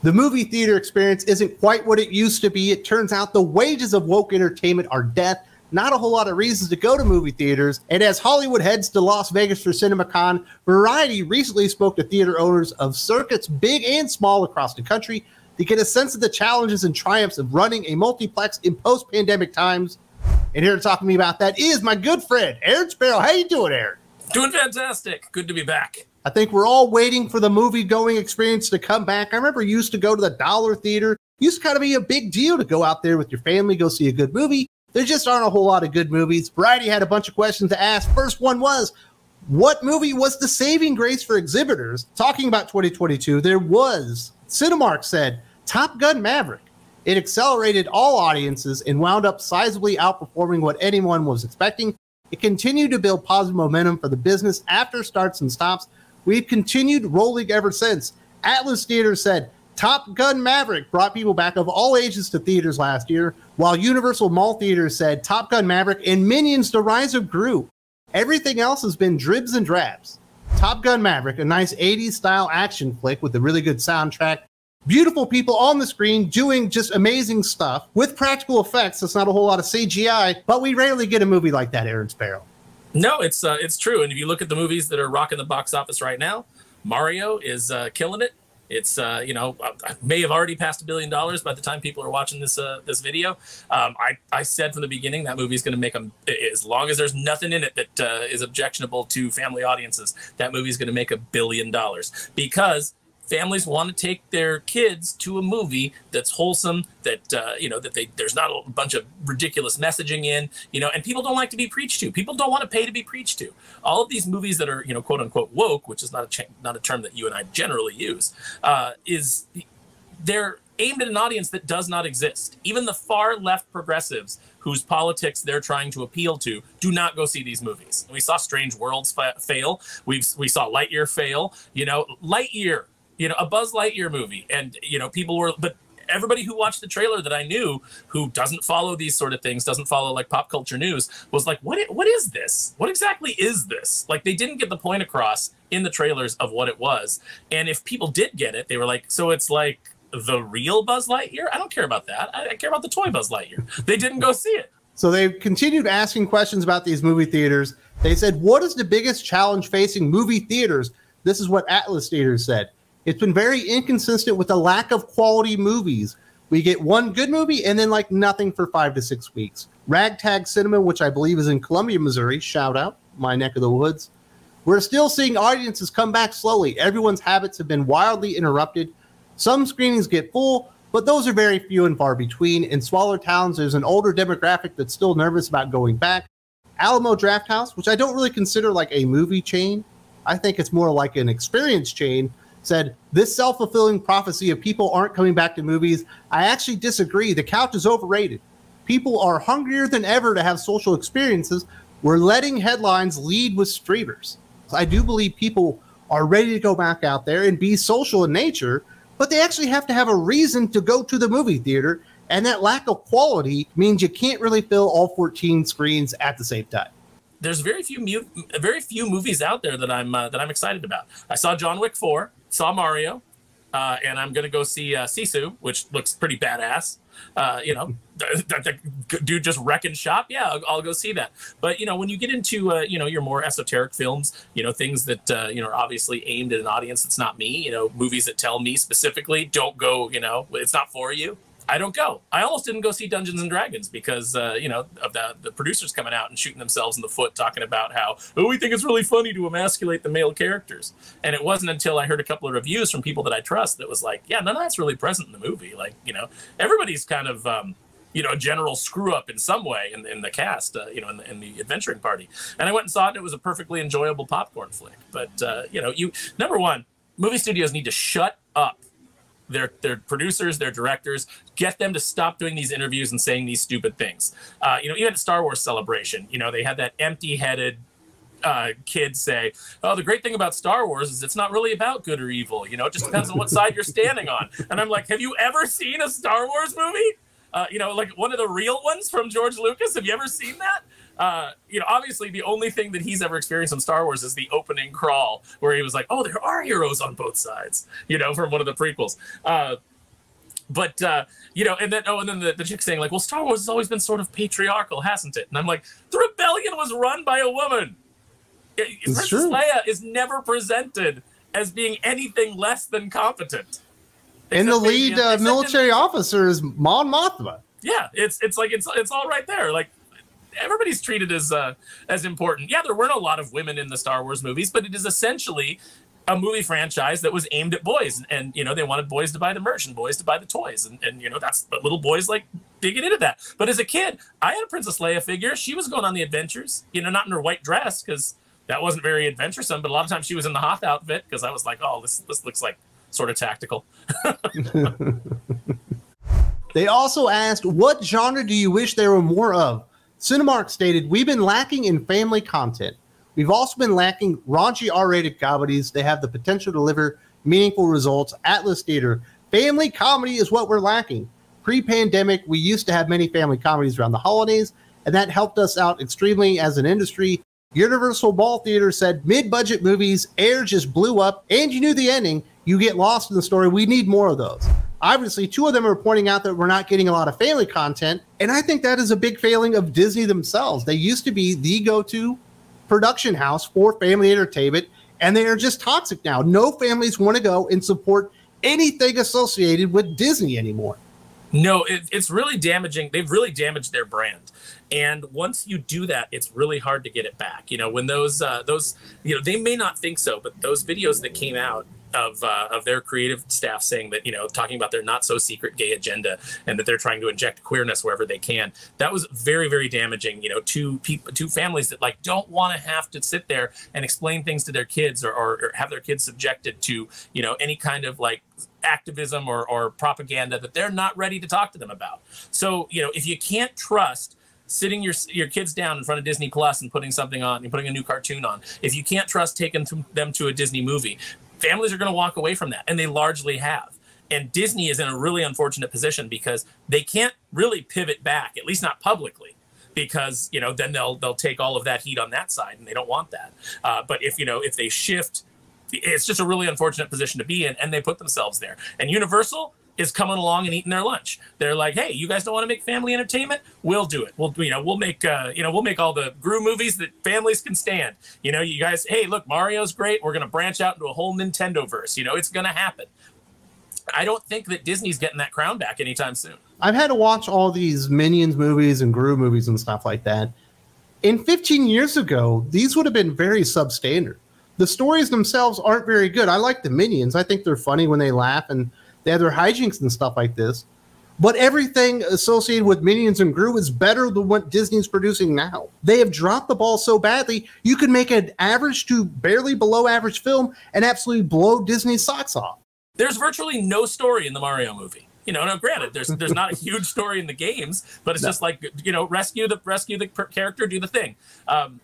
The movie theater experience isn't quite what it used to be. It turns out the wages of woke entertainment are death. Not a whole lot of reasons to go to movie theaters. And as Hollywood heads to Las Vegas for CinemaCon, Variety recently spoke to theater owners of circuits big and small across the country to get a sense of the challenges and triumphs of running a multiplex in post-pandemic times. And here to talk to me about that is my good friend, Aaron Sparrow. How you doing, Aaron? Doing fantastic. Good to be back. I think we're all waiting for the movie-going experience to come back. I remember you used to go to the Dollar Theater. It used to kind of be a big deal to go out there with your family, go see a good movie. There just aren't a whole lot of good movies. Variety had a bunch of questions to ask. First one was, what movie was the saving grace for exhibitors? Talking about 2022, there was. Cinemark said, Top Gun Maverick. It accelerated all audiences and wound up sizably outperforming what anyone was expecting. It continued to build positive momentum for the business after starts and stops. We've continued rolling ever since. Atlas Theater said, Top Gun Maverick brought people back of all ages to theaters last year, while Universal Mall Theaters said Top Gun Maverick and Minions: The Rise of Gru. Everything else has been dribs and drabs. Top Gun Maverick, a nice 80s style action flick with a really good soundtrack. Beautiful people on the screen doing just amazing stuff with practical effects. That's not a whole lot of CGI, but we rarely get a movie like that, Aaron Sparrow. No, it's true. And if you look at the movies that are rocking the box office right now, Mario is killing it. It's may have already passed $1 billion by the time people are watching this video. I said from the beginning that movie is going to make them, as long as there's nothing in it that is objectionable to family audiences, that movie is going to make $1 billion because families want to take their kids to a movie that's wholesome, that there's not a bunch of ridiculous messaging in, and people don't like to be preached to. People don't want to pay to be preached to. All of these movies that are, quote unquote woke, which is not a term that you and I generally use, they're aimed at an audience that does not exist. Even the far left progressives whose politics they're trying to appeal to do not go see these movies. We saw Strange Worlds fail. We saw Lightyear fail. Lightyear. A Buzz Lightyear movie. And, people were, but everybody who watched the trailer that I knew who doesn't follow these sort of things, doesn't follow like pop culture news, was like, what is this? What exactly is this? Like, they didn't get the point across in the trailers of what it was. And if people did get it, they were like, so it's like the real Buzz Lightyear? I don't care about that. I care about the toy Buzz Lightyear. They didn't go see it. So they continued asking questions about these movie theaters. They said, what is the biggest challenge facing movie theaters? This is what Atlas Theater said. It's been very inconsistent with the lack of quality movies. We get one good movie and then like nothing for 5 to 6 weeks. Ragtag Cinema, which I believe is in Columbia, Missouri, shout out, my neck of the woods. We're still seeing audiences come back slowly. Everyone's habits have been wildly interrupted. Some screenings get full, but those are very few and far between. In smaller towns, there's an older demographic that's still nervous about going back. Alamo Drafthouse, which I don't really consider like a movie chain. I think it's more like an experience chain, said, this self-fulfilling prophecy of people aren't coming back to movies. I actually disagree. The couch is overrated. People are hungrier than ever to have social experiences. We're letting headlines lead with streamers. I do believe people are ready to go back out there and be social in nature, but they actually have to have a reason to go to the movie theater. And that lack of quality means you can't really fill all 14 screens at the same time. There's very few movies out there that I'm excited about. I saw John Wick 4, saw Mario, and I'm gonna go see Sisu, which looks pretty badass. The dude just wrecking shop. Yeah, I'll go see that. But when you get into your more esoteric films, things that are obviously aimed at an audience that's not me. Movies that tell me specifically, don't go. It's not for you. I don't go. I almost didn't go see Dungeons and Dragons because, of the producers coming out and shooting themselves in the foot, talking about how, we think it's really funny to emasculate the male characters. And it wasn't until I heard a couple of reviews from people that I trust that was like, yeah, none of that's really present in the movie. Like, everybody's kind of, a general screw up in some way in the cast, in the adventuring party. And I went and saw it, and it was a perfectly enjoyable popcorn flick. But, number one, movie studios need to shut up. Their producers, their directors, get them to stop doing these interviews and saying these stupid things. Even at Star Wars Celebration, they had that empty-headed kid say, oh, the great thing about Star Wars is it's not really about good or evil. It just depends on what side you're standing on. And I'm like, have you ever seen a Star Wars movie? Like one of the real ones from George Lucas? Have you ever seen that? Obviously the only thing that he's ever experienced on Star Wars is the opening crawl where he was like, oh, there are heroes on both sides, from one of the prequels. But you know, and then the chick saying like, well, Star Wars has always been sort of patriarchal, hasn't it? And I'm like, the rebellion was run by a woman. Princess Leia is never presented as being anything less than competent. And the lead military officer is Mon Mothma. Yeah, it's all right there. Like, everybody's treated as important. Yeah, there weren't a lot of women in the Star Wars movies, but it is essentially a movie franchise that was aimed at boys. And, you know, they wanted boys to buy the merch and boys to buy the toys. And you know, that's what little boys like digging into that. But as a kid, I had a Princess Leia figure. She was going on the adventures, you know, not in her white dress, because that wasn't very adventuresome. But a lot of times she was in the Hoth outfit, because I was like, oh, this looks like sort of tactical. They also asked, what genre do you wish there were more of? Cinemark stated, we've been lacking in family content. We've also been lacking raunchy R-rated comedies. They have the potential to deliver meaningful results. Atlas Theater, family comedy is what we're lacking. Pre-pandemic, we used to have many family comedies around the holidays, and that helped us out extremely as an industry. Universal Ball Theater said, mid-budget movies, air just blew up, and you knew the ending. You get lost in the story. We need more of those. Obviously, two of them are pointing out that we're not getting a lot of family content, and I think that is a big failing of Disney themselves. They used to be the go-to production house for family entertainment, and they are just toxic now. No families want to go and support anything associated with Disney anymore. No, it's really damaging. They've really damaged their brand. And once you do that, it's really hard to get it back. You know, when those, you know, they may not think so, but those videos that came out of their creative staff saying that, you know, talking about their not so secret gay agenda and that they're trying to inject queerness wherever they can, that was very, very damaging, you know, to families that like don't want to have to sit there and explain things to their kids or have their kids subjected to, you know, any kind of like activism or propaganda that they're not ready to talk to them about. So, you know, if you can't trust sitting your kids down in front of Disney Plus and putting something on and putting a new cartoon on, if you can't trust taking them to a Disney movie, families are going to walk away from that, and they largely have. And Disney is in a really unfortunate position because they can't really pivot back, at least not publicly, because, you know, then they'll take all of that heat on that side, and they don't want that. But if they shift, it's just a really unfortunate position to be in, and they put themselves there. And Universal is coming along and eating their lunch. They're like, hey, you guys don't want to make family entertainment? We'll do it. We'll make all the Gru movies that families can stand. You know, you guys, hey, look, Mario's great. We're going to branch out into a whole Nintendo verse. You know, it's going to happen. I don't think that Disney's getting that crown back anytime soon. I've had to watch all these Minions movies and Gru movies and stuff like that. And 15 years ago, these would have been very substandard. The stories themselves aren't very good. I like the Minions. I think they're funny when they laugh and they have their hijinks and stuff like this. But everything associated with Minions and Gru is better than what Disney's producing now. They have dropped the ball so badly, you can make an average to barely below average film and absolutely blow Disney's socks off. There's virtually no story in the Mario movie. You know, now granted, there's not a huge story in the games, but it's just like, you know, rescue the character, do the thing.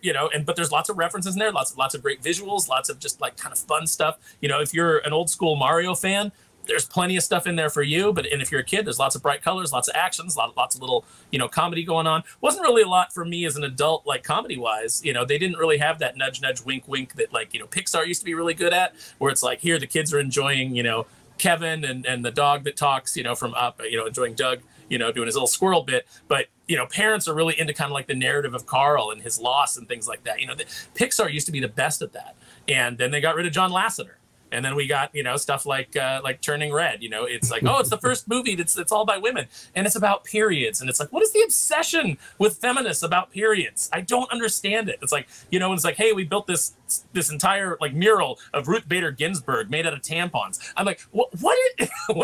You know, but there's lots of references in there, lots of great visuals, lots of just like kind of fun stuff. You know, if you're an old school Mario fan, there's plenty of stuff in there for you. And if you're a kid, there's lots of bright colors, lots of actions, lots of little, you know, comedy going on. Wasn't really a lot for me as an adult, like comedy wise. You know, they didn't really have that nudge, nudge, wink, wink that, like, you know, Pixar used to be really good at, where it's like, here, the kids are enjoying, you know, Kevin and the dog that talks, you know, from Up, you know, enjoying Doug, you know, doing his little squirrel bit. But, you know, parents are really into kind of like the narrative of Carl and his loss and things like that. You know, Pixar used to be the best at that. And then they got rid of John Lasseter. And then we got, you know, stuff like Turning Red. You know, it's like, oh, it's the first movie that's all by women, and it's about periods. And it's like, what is the obsession with feminists about periods? I don't understand it. It's like, you know, it's like, hey, we built this entire like mural of Ruth Bader Ginsburg made out of tampons. I'm like, what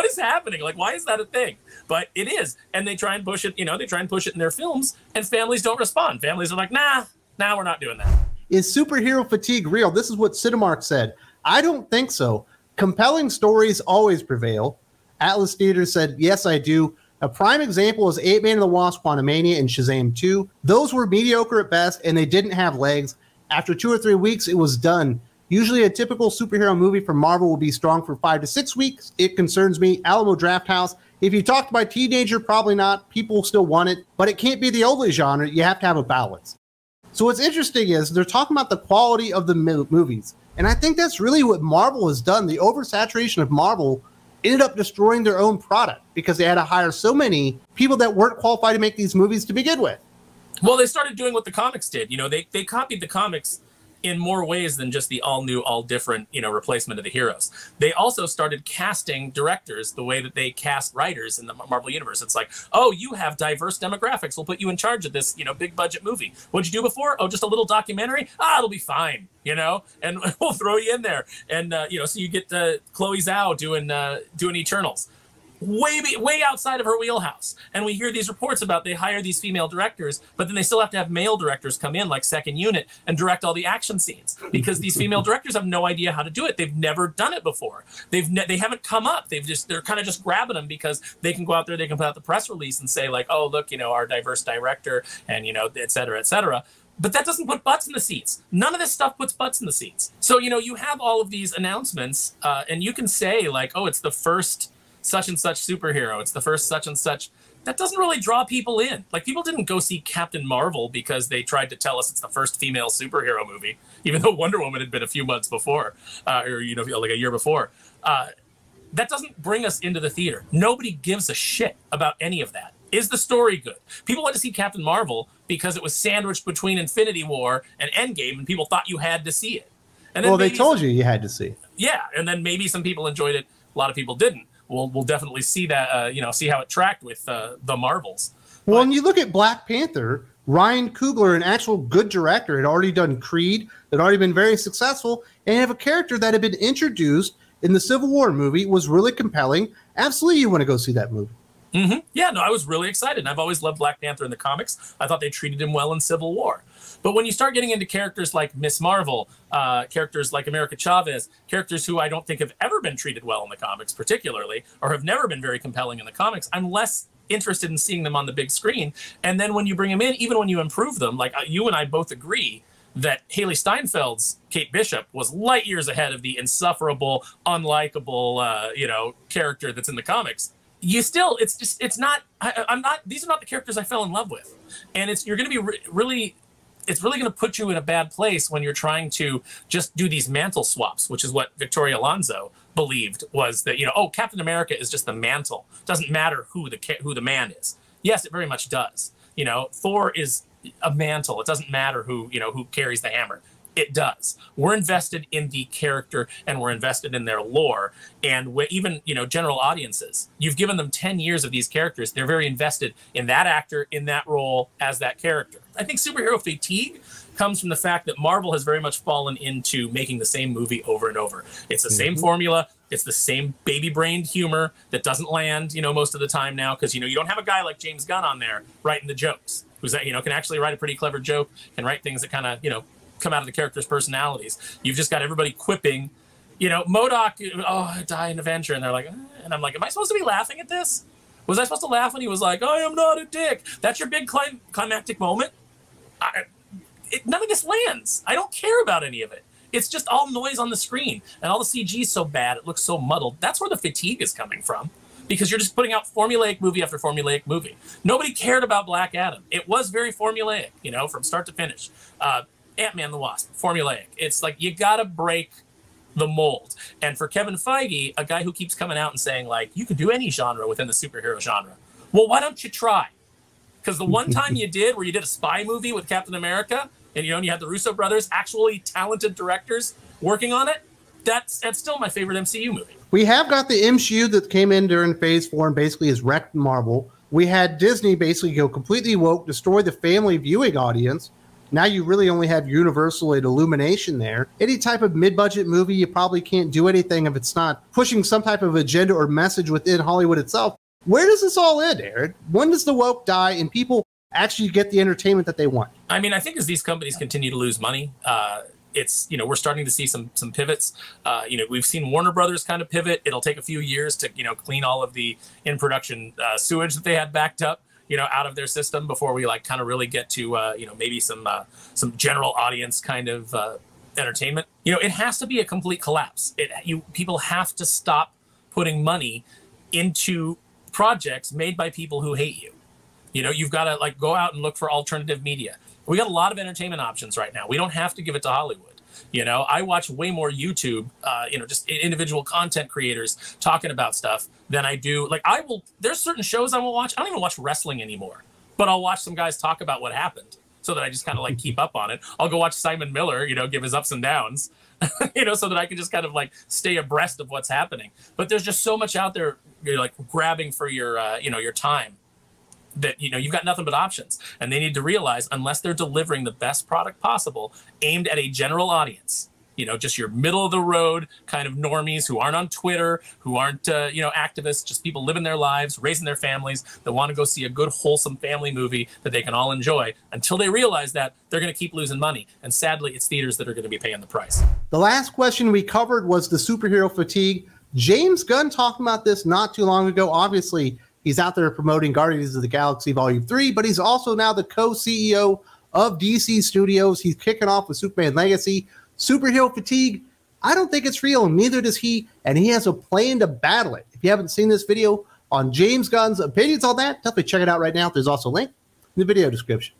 is happening? Like, why is that a thing? But it is, and they try and push it. You know, they try and push it in their films, and families don't respond. Families are like, nah, we're not doing that. Is superhero fatigue real? This is what Cinemark said. I don't think so. Compelling stories always prevail. Atlas Theater said, yes, I do. A prime example is Ant-Man and the Wasp: Quantumania and Shazam 2. Those were mediocre at best, and they didn't have legs. After 2 or 3 weeks, it was done. Usually a typical superhero movie from Marvel will be strong for 5 to 6 weeks. It concerns me. Alamo Drafthouse. If you talk to my teenager, probably not. People still want it, but it can't be the only genre. You have to have a balance. So what's interesting is they're talking about the quality of the movies. And I think that's really what Marvel has done. The oversaturation of Marvel ended up destroying their own product because they had to hire so many people that weren't qualified to make these movies to begin with. Well, they started doing what the comics did. You know, they copied the comics in more ways than just the all new, all different, you know, replacement of the heroes. They also started casting directors the way that they cast writers in the Marvel Universe. It's like, oh, you have diverse demographics. We'll put you in charge of this, you know, big budget movie. What'd you do before? Oh, just a little documentary? Ah, it'll be fine, you know, and we'll throw you in there. And, you know, so you get Chloe Zhao doing Eternals. Way outside of her wheelhouse. And we hear these reports about they hire these female directors, but then they still have to have male directors come in like second unit and direct all the action scenes because these female directors have no idea how to do it. They've never done it before. They haven't come up. They're kind of just grabbing them because they can go out there, they can put out the press release and say like, oh, look, you know, our diverse director and, you know, et cetera, et cetera. But that doesn't put butts in the seats. None of this stuff puts butts in the seats. So, you know, you have all of these announcements and you can say like, oh, it's the first such and such superhero. It's the first such and such. That doesn't really draw people in. Like, people didn't go see Captain Marvel because they tried to tell us it's the first female superhero movie, even though Wonder Woman had been a few months before, or, you know, like a year before. That doesn't bring us into the theater. Nobody gives a shit about any of that. Is the story good? People went to see Captain Marvel because it was sandwiched between Infinity War and Endgame, and people thought you had to see it. And then well, they told you had to see. Yeah, and then maybe some people enjoyed it. A lot of people didn't. We'll definitely see that, you know, see how it tracked with the Marvels. Well, when you look at Black Panther, Ryan Coogler, an actual good director, had already done Creed, had already been very successful, and have a character that had been introduced in the Civil War movie, was really compelling. Absolutely, you want to go see that movie. Mm-hmm. Yeah, no, I was really excited. And I've always loved Black Panther in the comics. I thought they treated him well in Civil War. But when you start getting into characters like Miss Marvel, characters like America Chavez, characters who I don't think have ever been treated well in the comics particularly, or have never been very compelling in the comics, I'm less interested in seeing them on the big screen. And then when you bring them in, even when you improve them, like you and I both agree that Haley Steinfeld's Kate Bishop was light years ahead of the insufferable, unlikable, you know, character that's in the comics. You still, it's not, I'm not, these are not the characters I fell in love with. And you're going to be really, it's really going to put you in a bad place when you're trying to just do these mantle swaps, which is what Victoria Alonso believed was that, you know, oh, Captain America is just the mantle. Doesn't matter who the man is. Yes, it very much does. You know, Thor is a mantle. It doesn't matter who carries the hammer. It does. We're invested in the character and we're invested in their lore. And even, you know, general audiences, you've given them 10 years of these characters. They're very invested in that actor, in that role as that character. I think superhero fatigue comes from the fact that Marvel has very much fallen into making the same movie over and over. It's the same formula. It's the same baby-brained humor that doesn't land, you know, most of the time now because, you know, you don't have a guy like James Gunn on there writing the jokes, who's, you know, can actually write a pretty clever joke and write things that kind of, you know, come out of the characters' personalities. You've just got everybody quipping, you know, MODOK, oh, I die in Avenger, and they're like, and I'm like, am I supposed to be laughing at this? Was I supposed to laugh when he was like, I am not a dick? That's your big climactic moment? None of this lands. I don't care about any of it. It's just all noise on the screen, and all the CG is so bad, it looks so muddled. That's where the fatigue is coming from, because you're just putting out formulaic movie after formulaic movie. Nobody cared about Black Adam. It was very formulaic, you know, from start to finish. Ant-Man the Wasp, formulaic. It's like, you gotta break the mold. And for Kevin Feige, a guy who keeps coming out and saying, like, you could do any genre within the superhero genre. Well, why don't you try? Because the one time you did, where you did a spy movie with Captain America, and, you know, you had the Russo brothers, actually talented directors working on it, that's still my favorite MCU movie. We have got the MCU that came in during Phase 4 and basically has wrecked Marvel. We had Disney basically go completely woke, destroy the family viewing audience. Now you really only have Universal and Illumination there. Any type of mid-budget movie, you probably can't do anything if it's not pushing some type of agenda or message within Hollywood itself. Where does this all end, Aaron? When does the woke die and people actually get the entertainment that they want? I mean, I think as these companies continue to lose money, it's, you know, we're starting to see some pivots. You know, we've seen Warner Brothers kind of pivot. It'll take a few years to, you know, clean all of the in-production sewage that they had backed up, you know, out of their system before we like kind of really get to, you know, maybe some general audience kind of entertainment. You know, it has to be a complete collapse. People have to stop putting money into projects made by people who hate you. You know, you've got to like go out and look for alternative media. We got a lot of entertainment options right now. We don't have to give it to Hollywood. You know, I watch way more YouTube, you know, just individual content creators talking about stuff than I do. Like there's certain shows I won't watch. I don't even watch wrestling anymore, but I'll watch some guys talk about what happened so that I just kind of like keep up on it. I'll go watch Simon Miller, you know, give his ups and downs, you know, so that I can just kind of like stay abreast of what's happening. But there's just so much out there, you're like grabbing for your, you know, your time, that, you know, you've got nothing but options. And they need to realize, unless they're delivering the best product possible aimed at a general audience, you know, just your middle of the road kind of normies who aren't on Twitter, who aren't, you know, activists, just people living their lives, raising their families, that want to go see a good, wholesome family movie that they can all enjoy. Until they realize that, they're going to keep losing money. And sadly, it's theaters that are going to be paying the price. The last question we covered was the superhero fatigue. James Gunn talked about this not too long ago. Obviously, he's out there promoting Guardians of the Galaxy Volume 3, but he's also now the co-CEO of DC Studios. He's kicking off with Superman Legacy. Superhero fatigue, I don't think it's real, and neither does he, and he has a plan to battle it. If you haven't seen this video on James Gunn's opinions on that, definitely check it out right now. There's also a link in the video description.